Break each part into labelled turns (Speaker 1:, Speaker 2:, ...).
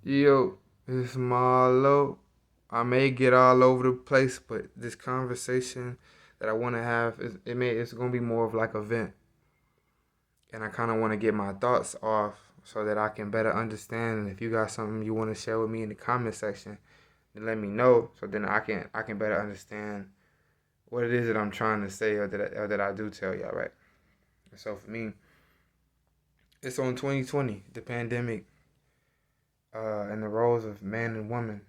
Speaker 1: Yo, it's Marlo. I may get all over the place, but this conversation that I want to have it's gonna be more of like a vent, and I kind of want to get my thoughts off so that I can better understand. And if you got something you want to share with me in the comment section, then let me know so then I can better understand what it is that I'm trying to say or that I do tell y'all, right? So for me, it's on 2020, the pandemic, and the roles of man and woman.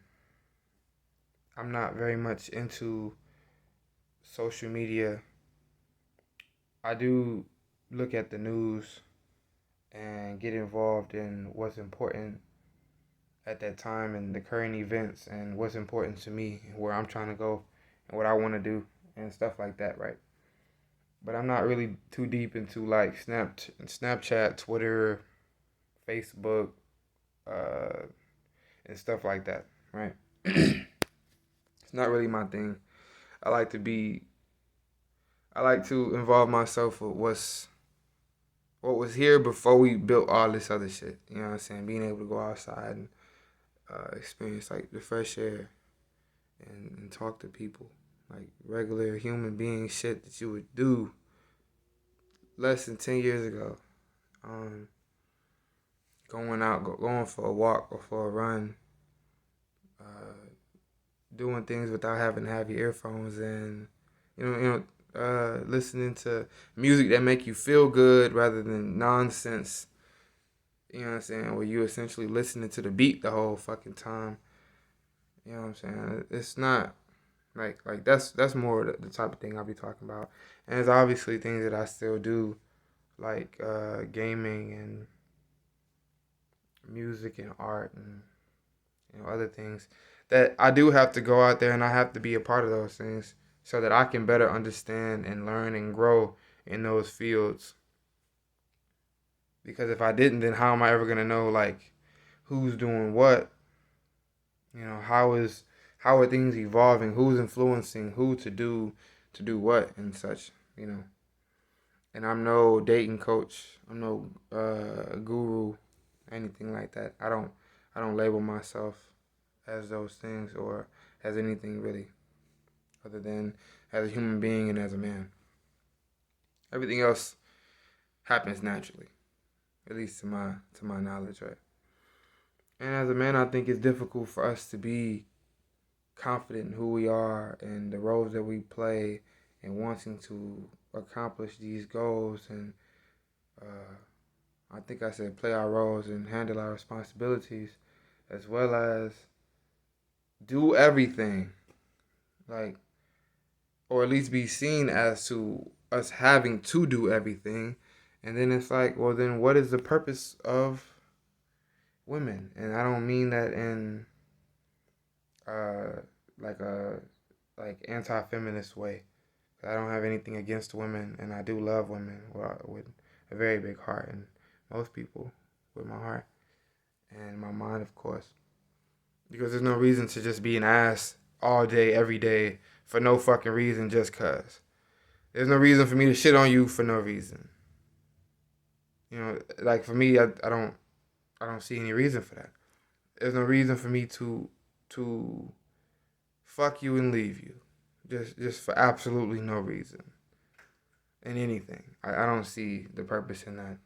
Speaker 1: I'm not very much into social media. I do look at the news and get involved in what's important at that time and the current events and what's important to me, where I'm trying to go and what I want to do and stuff like that, right? But I'm not really too deep into like Snapchat, Twitter, Facebook, uh, and stuff like that, right? It's not really my thing. I like to be I like to involve myself with what was here before we built all this other shit. You know what I'm saying? Being able to go outside and experience like the fresh air and talk to people, like regular human being shit that you would do less than 10 years ago. Um, going for a walk or for a run, uh, doing things without having to have your earphones in. Listening to music that make you feel good rather than nonsense. You know what I'm saying? Where you essentially listening to the beat the whole fucking time. You know what I'm saying? It's not like that's more the type of thing I'll be talking about. And there's obviously things that I still do, like gaming and music and art and other things that I do have to go out there and I have to be a part of those things so that I can better understand and learn and grow in those fields. Because if I didn't, then how am I ever gonna know like who's doing what? How are things evolving? Who's influencing who to do what and such? You know. And I'm no dating coach. I'm no guru, anything like that. I don't label myself as those things or as anything really, other than as a human being and as a man. Everything else happens naturally, at least to my knowledge, right? And as a man, I think it's difficult for us to be confident in who we are and the roles that we play and wanting to accomplish these goals and I think I said play our roles and handle our responsibilities as well as do everything, like, or at least be seen as to us having to do everything. And then it's like, well, then what is the purpose of women? And I don't mean that in uh like a like anti-feminist way. I don't have anything against women, and I do love women with a very big heart, and most people with my heart and my mind, of course. Because there's no reason to just be an ass all day, every day, for no fucking reason, just cause. There's no reason for me to shit on you for no reason. Like for me, I don't see any reason for that. There's no reason for me to fuck you and leave you, just for absolutely no reason in anything. I don't see the purpose in that.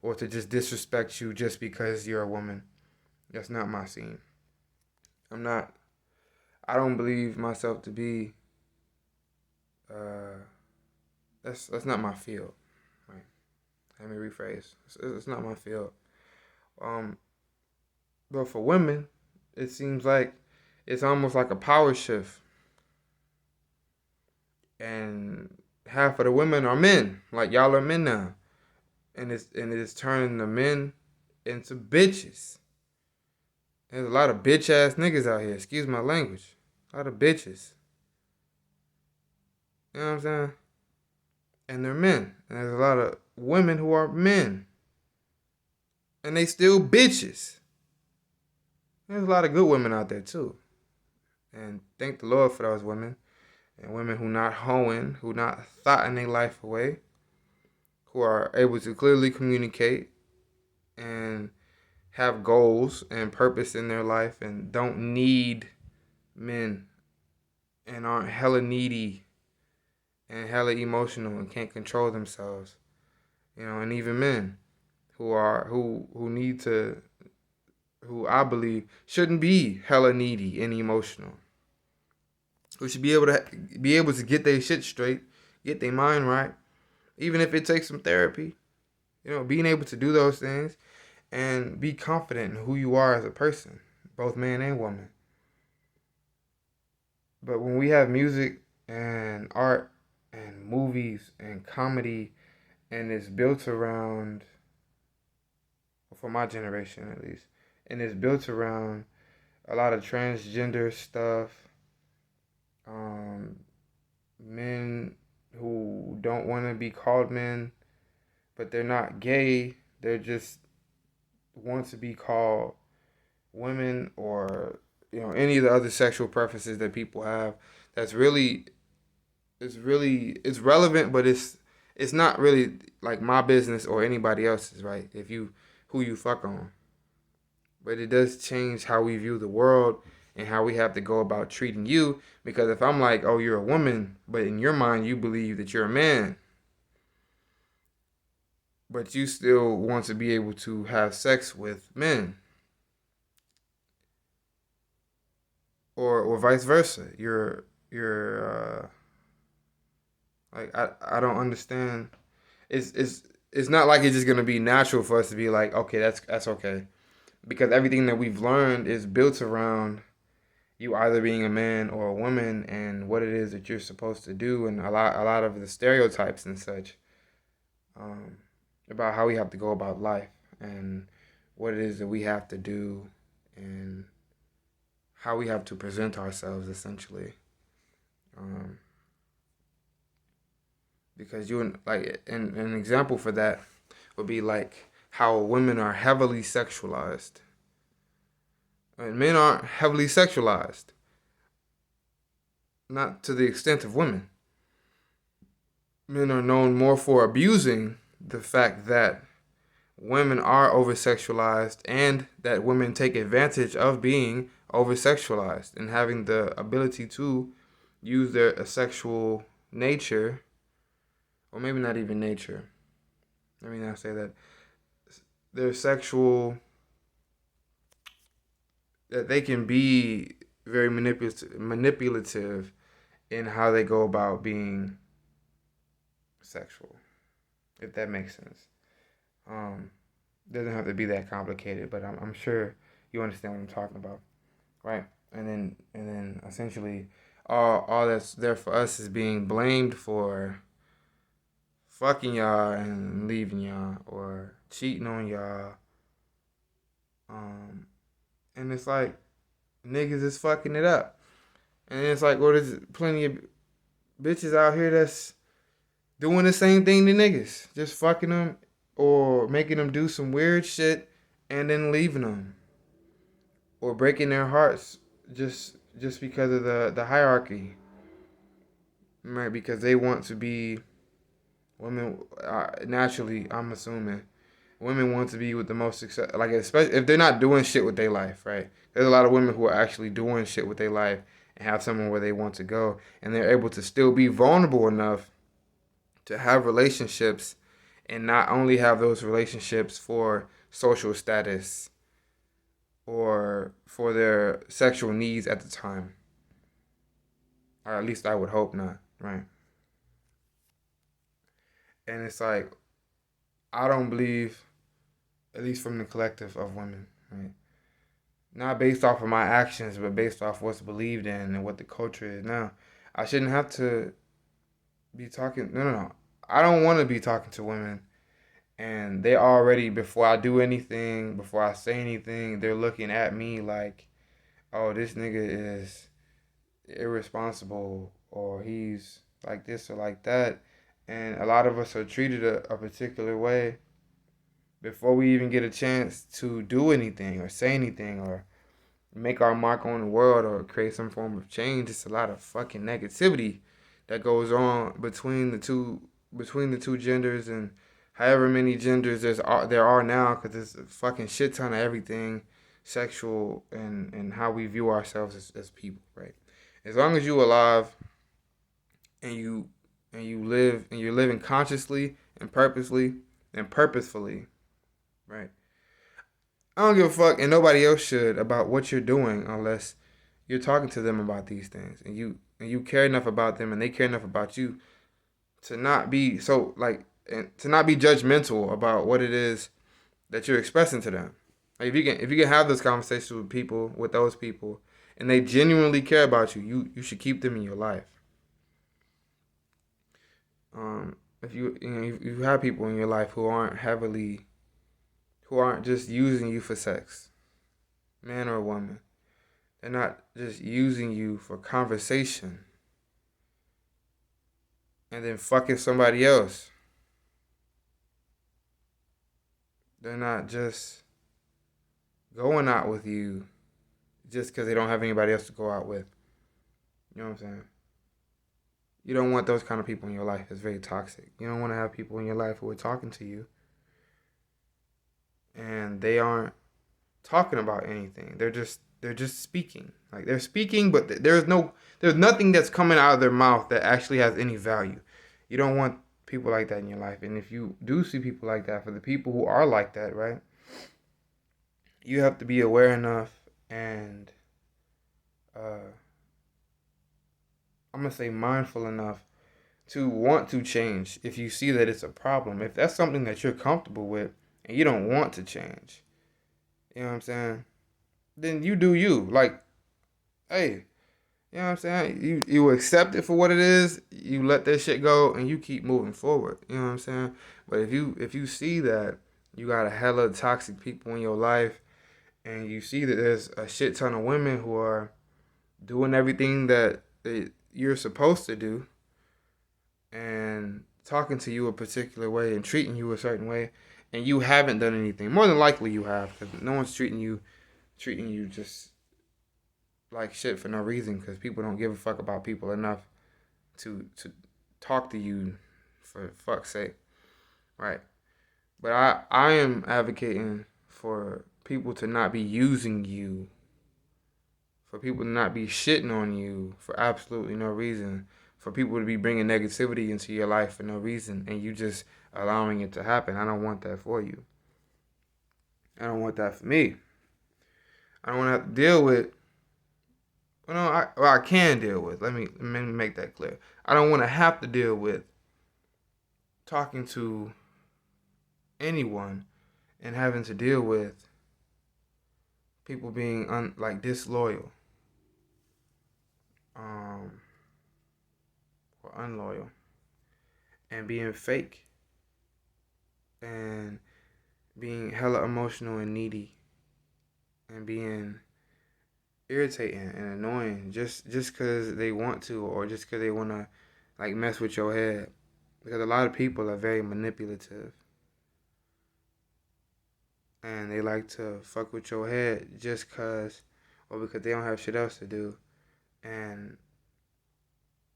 Speaker 1: Or to just disrespect you just because you're a woman. That's not my scene. I'm not. I don't believe myself to be. Uh, that's not my field. Right. Let me rephrase. It's not my field. Um, but for women, it seems like it's almost like a power shift, and half of the women are men. Like y'all are men now, and it's turning the men into bitches. There's a lot of bitch ass niggas out here. Excuse my language. A lot of bitches. You know what I'm saying? And they're men. And there's a lot of women who are men. And they still bitches. There's a lot of good women out there too. And thank the Lord for those women. And women who not hoeing, who not thoughting their life away, who are able to clearly communicate and have goals and purpose in their life and don't need men and aren't hella needy and hella emotional and can't control themselves. And even men who need to, who I believe shouldn't be hella needy and emotional. Who should be able to get their shit straight, get their mind right, even if it takes some therapy. Being able to do those things and be confident in who you are as a person, both man and woman. But when we have music and art and movies and comedy and it's built around, for my generation at least, and it's built around a lot of transgender stuff, men who don't want to be called men, but they're not gay, they're just want to be called women, or any of the other sexual preferences that people have. That's really it's relevant, but it's not really like my business or anybody else's, right? If you who you fuck on. But it does change how we view the world and how we have to go about treating you, because if I'm like, oh, you're a woman, but in your mind you believe that you're a man, but you still want to be able to have sex with men, or vice versa. You're like, I don't understand. It's not like it's just gonna be natural for us to be like, okay, that's okay, because everything that we've learned is built around you either being a man or a woman and what it is that you're supposed to do, and a lot of the stereotypes and such, um, about how we have to go about life and what it is that we have to do and how we have to present ourselves, essentially. Um, because like an example for that would be like how women are heavily sexualized and men aren't heavily sexualized, not to the extent of women. Men are known more for abusing the fact that women are over sexualized and that women take advantage of being over sexualized and having the ability to use their sexual nature, or maybe not even nature. Let me not say that. Their sexual, that they can be very manipulative in how they go about being sexual, if that makes sense. Um, doesn't have to be that complicated, but I'm sure you understand what I'm talking about, right? And then essentially, all that's there for us is being blamed for fucking y'all and leaving y'all or cheating on y'all. Um, and it's like niggas is fucking it up, and it's like, well, there's plenty of bitches out here that's doing the same thing to niggas, just fucking them or making them do some weird shit and then leaving them or breaking their hearts just because of the hierarchy, right? Because they want to be women. Naturally, I'm assuming women want to be with the most success. Like, especially if they're not doing shit with their life, right? There's a lot of women who are actually doing shit with their life and have someone where they want to go, and they're able to still be vulnerable enough to have relationships and not only have those relationships for social status or for their sexual needs at the time. Or at least I would hope not, right? And it's like, I don't believe, at least from the collective of women, right? Not based off of my actions, but based off what's believed in and what the culture is now. I shouldn't have to be talking. No, no, no. I don't want to be talking to women, and they already, before I do anything, before I say anything, they're looking at me like, oh, this nigga is irresponsible, or he's like this or like that. And a lot of us are treated a particular way before we even get a chance to do anything or say anything or make our mark on the world or create some form of change. It's a lot of fucking negativity that goes on between the two genders, and however many genders there are now, because there's a fucking shit ton of everything sexual and how we view ourselves as people, right? As long as you alive and you live and you're living consciously and purposely and purposefully, right? I don't give a fuck, and nobody else should, about what you're doing unless you're talking to them about these things and you care enough about them and they care enough about you to not be so like and to not be judgmental about what it is that you're expressing to them. Like if you can have those conversations with those people and they genuinely care about you, you should keep them in your life. If you have people in your life who aren't just using you for sex, man or woman, they're not just using you for conversation and then fucking somebody else. They're not just going out with you just because they don't have anybody else to go out with. You know what I'm saying? You don't want those kind of people in your life. It's very toxic. You don't want to have people in your life who are talking to you and they aren't talking about anything. They're just speaking. Like they're speaking, but there's nothing that's coming out of their mouth that actually has any value. You don't want people like that in your life. And if you do see people like that, for the people who are like that, right? You have to be aware enough and I'm gonna say mindful enough to want to change if you see that it's a problem. If that's something that you're comfortable with and you don't want to change, you know what I'm saying? Then you do you. Like, hey, you know what I'm saying? You accept it for what it is, you let that shit go and you keep moving forward. You know what I'm saying? But if you see that you got a hella toxic people in your life and you see that there's a shit ton of women who are doing everything that you're supposed to do and talking to you a particular way and treating you a certain way and you haven't done anything, more than likely you have, because no one's treating you just like shit for no reason, because people don't give a fuck about people enough to talk to you for fuck's sake, right? But I am advocating for people to not be using you, for people to not be shitting on you for absolutely no reason, for people to be bringing negativity into your life for no reason, and you just allowing it to happen. I don't want that for you. I don't want that for me. I don't want to have to deal with. I can deal with. Let me make that clear. I don't want to have to deal with talking to anyone and having to deal with people being disloyal, or unloyal, and being fake, and being hella emotional and needy, and being irritating and annoying just because they want to, or just because they want to like mess with your head, because a lot of people are very manipulative and they like to fuck with your head just because, or because they don't have shit else to do. And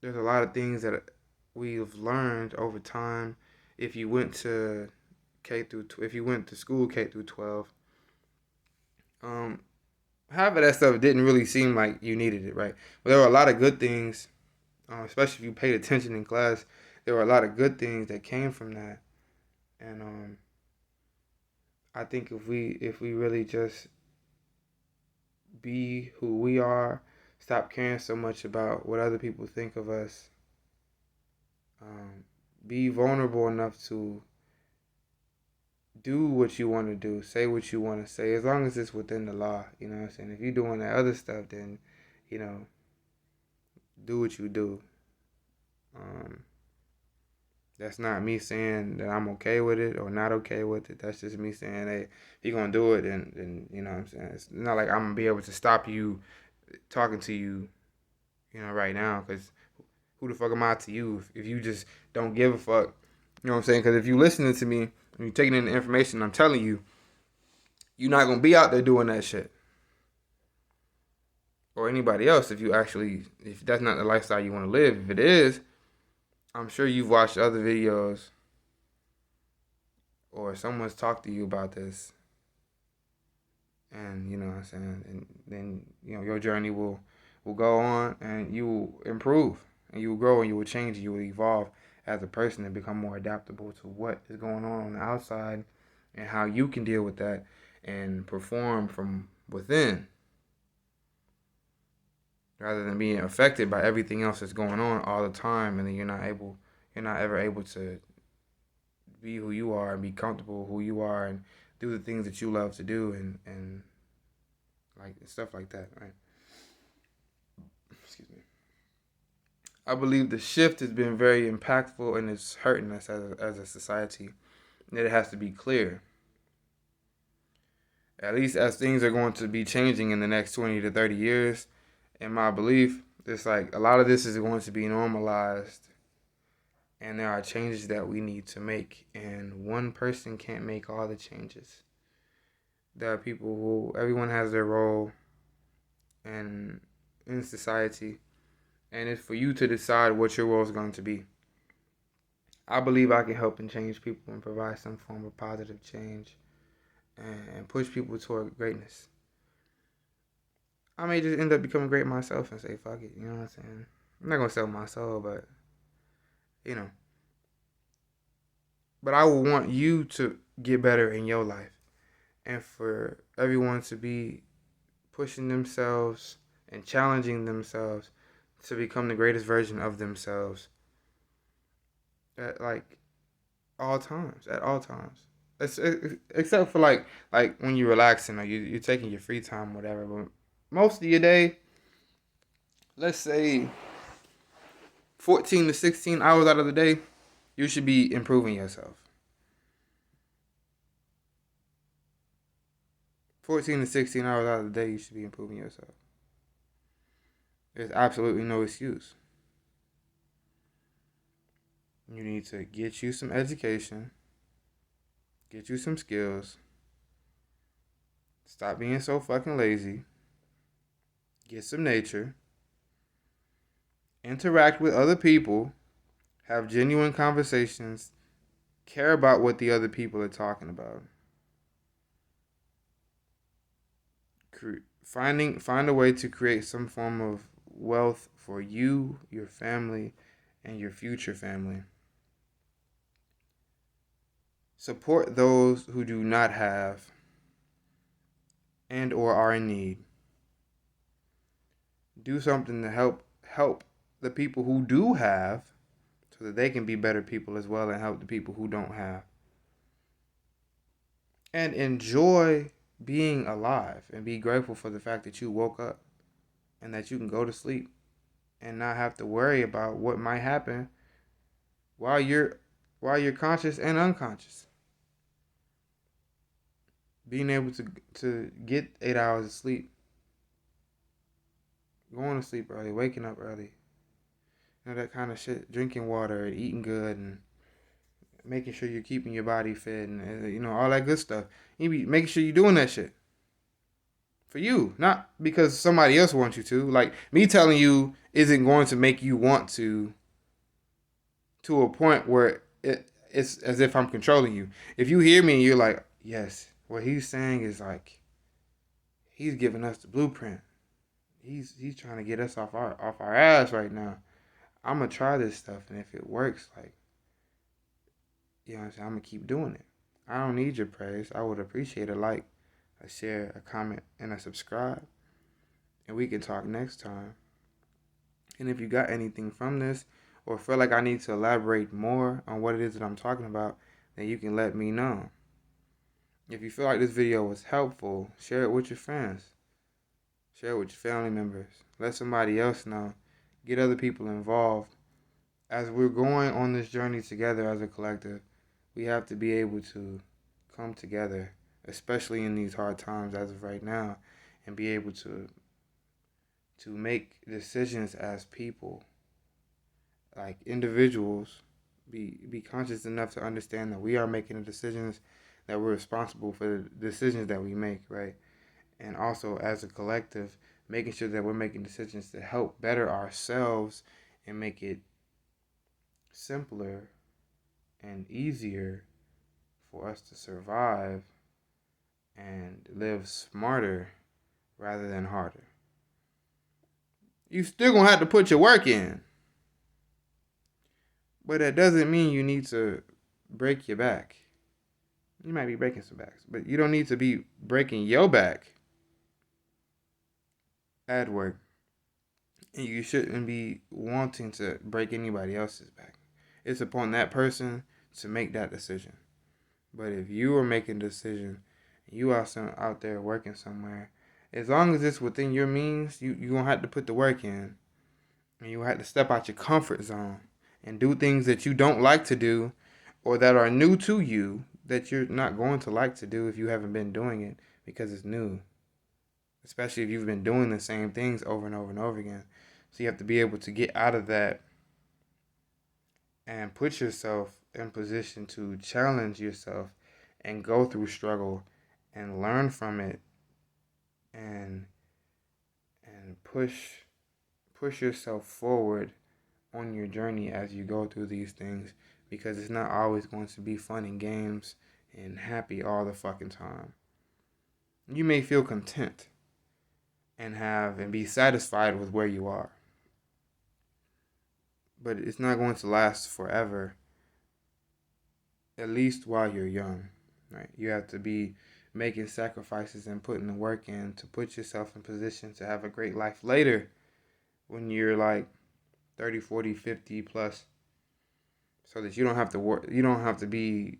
Speaker 1: there's a lot of things that we've learned over time. If you went to if you went to school K through 12, half of that stuff didn't really seem like you needed it, right? But there were a lot of good things, especially if you paid attention in class. There were a lot of good things that came from that, and I think if we really just be who we are, stop caring so much about what other people think of us, be vulnerable enough to do what you want to do, say what you want to say, as long as it's within the law. You know what I'm saying? If you're doing that other stuff, then, you know, do what you do. That's not me saying that I'm okay with it or not okay with it. That's just me saying, hey, if you're going to do it, then, you know what I'm saying? It's not like I'm going to be able to stop you talking to you, you know, right now, because who the fuck am I to you if you just don't give a fuck? You know what I'm saying? Because if you're listening to me and you're taking in the information I'm telling you, you're not going to be out there doing that shit. Or anybody else, if that's not the lifestyle you want to live. If it is, I'm sure you've watched other videos or someone's talked to you about this, and you know what I'm saying, and then your journey will go on, and you will improve, and you will grow, and you will change, and you will evolve as a person and become more adaptable to what is going on the outside, and how you can deal with that and perform from within, rather than being affected by everything else that's going on all the time, and then you're not ever able to be who you are and be comfortable who you are and do the things that you love to do, and like stuff like that, right? Excuse me. I believe the shift has been very impactful and it's hurting us as a society. And it has to be clear. At least as things are going to be changing in the next 20 to 30 years, in my belief, it's like a lot of this is going to be normalized, and there are changes that we need to make, and one person can't make all the changes. There are people who, everyone has their role and in society, and it's for you to decide what your role is going to be. I believe I can help and change people and provide some form of positive change and push people toward greatness. I may just end up becoming great myself and say, fuck it, you know what I'm saying? I'm not going to sell my soul, but, you know. But I will want you to get better in your life and for everyone to be pushing themselves and challenging themselves to become the greatest version of themselves at like all times, at all times. Except for like when you're relaxing or you're taking your free time, whatever. But most of your day, let's say 14 to 16 hours out of the day, you should be improving yourself. 14 to 16 hours out of the day, you should be improving yourself. There's absolutely no excuse. You need to get you some education, get you some skills, stop being so fucking lazy, get some nature, interact with other people, have genuine conversations, care about what the other people are talking about. Find a way to create some form of wealth for you, your family, and your future family. Support those who do not have and or are in need. Do something to help the people who do have so that they can be better people as well and help the people who don't have. And enjoy being alive and be grateful for the fact that you woke up and that you can go to sleep and not have to worry about what might happen while you're conscious and unconscious. Being able to get 8 hours of sleep, going to sleep early, waking up early, that kind of shit. Drinking water, eating good, and making sure you're keeping your body fit, and all that good stuff. You be making sure you're doing that shit for you, not because somebody else wants you to. Like me telling you isn't going to make you want to a point where it's as if I'm controlling you. If you hear me and you're like, yes, what he's saying is like, he's giving us the blueprint. He's trying to get us off our ass right now. I'm gonna try this stuff, and if it works, like, you know what I'm saying, I'm gonna keep doing it. I don't need your praise. I would appreciate a like, a share, a comment, and a subscribe. And we can talk next time. And if you got anything from this, or feel like I need to elaborate more on what it is that I'm talking about, then you can let me know. If you feel like this video was helpful, share it with your friends. Share it with your family members. Let somebody else know. Get other people involved. As we're going on this journey together as a collective, we have to be able to come together, especially in these hard times as of right now, and be able to make decisions as people, like individuals, be conscious enough to understand that we are making the decisions, that we're responsible for the decisions that we make, right? And also as a collective, making sure that we're making decisions to help better ourselves and make it simpler and easier for us to survive and live smarter rather than harder. You still gonna have to put your work in. But that doesn't mean you need to break your back. You might be breaking some backs, but you don't need to be breaking your back at work. And you shouldn't be wanting to break anybody else's back. It's upon that person to make that decision. But if you are making a decision, you are out there working somewhere, as long as it's within your means, you gonna have to put the work in. And you have to step out your comfort zone and do things that you don't like to do or that are new to you that you're not going to like to do if you haven't been doing it because it's new. Especially if you've been doing the same things over and over and over again. So you have to be able to get out of that and put yourself in position to challenge yourself and go through struggle and learn from it and push yourself forward on your journey as you go through these things, because it's not always going to be fun and games and happy all the fucking time. You may feel content and be satisfied with where you are, but it's not going to last forever, at least while you're young, right? You have to be making sacrifices and putting the work in to put yourself in position to have a great life later when you're like 30, 40, 50 plus, so that you don't have to work, you don't have to be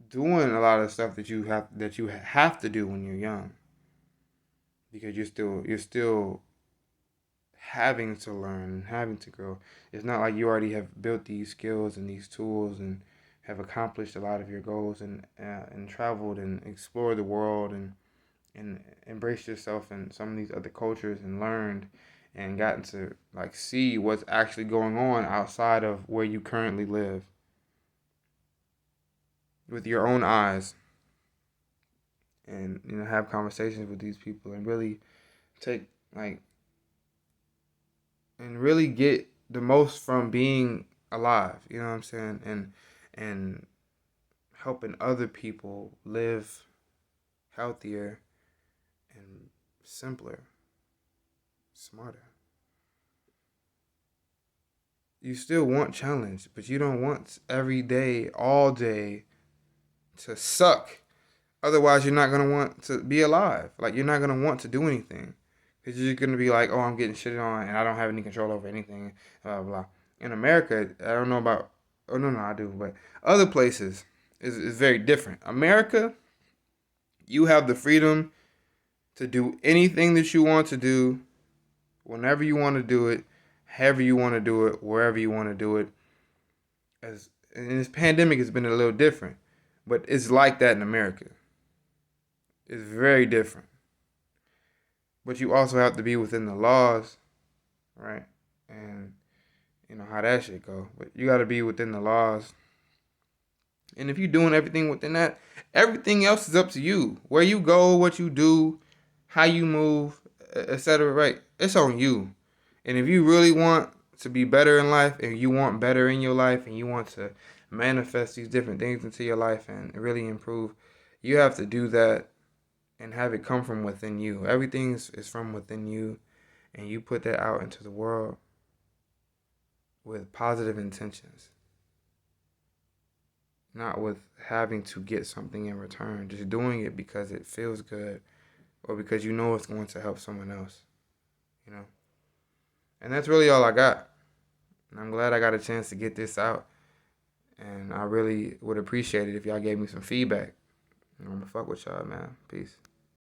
Speaker 1: doing a lot of stuff that you have to do when you're young, because you're still having to learn, having to grow. It's not like you already have built these skills and these tools and have accomplished a lot of your goals and traveled and explored the world and embraced yourself in some of these other cultures and learned and gotten to like see what's actually going on outside of where you currently live with your own eyes, and have conversations with these people and really take and really get the most from being alive, you know what I'm saying, and helping other people live healthier and simpler, smarter. You still want challenge, but you don't want every day, all day to suck. Otherwise, you're not going to want to be alive. Like, you're not going to want to do anything. Because you're going to be like, oh, I'm getting shitted on and I don't have any control over anything, blah, blah. In America, I don't know about, oh, no, I do. But other places is very different. America, you have the freedom to do anything that you want to do, whenever you want to do it, however you want to do it, wherever you want to do it. And this pandemic has been a little different. But it's like that in America. It's very different. But you also have to be within the laws, right? And you know how that shit go. But you got to be within the laws. And if you're doing everything within that, everything else is up to you. Where you go, what you do, how you move, etc. Right? It's on you. And if you really want to be better in life, and you want better in your life, and you want to manifest these different things into your life and really improve, you have to do that and have it come from within you. Everything is from within you, and you put that out into the world with positive intentions, not with having to get something in return. Just doing it because it feels good or because you know it's going to help someone else, you know. And that's really all I got. And I'm glad I got a chance to get this out. And I really would appreciate it if y'all gave me some feedback. I'm gonna fuck with y'all, man. Peace.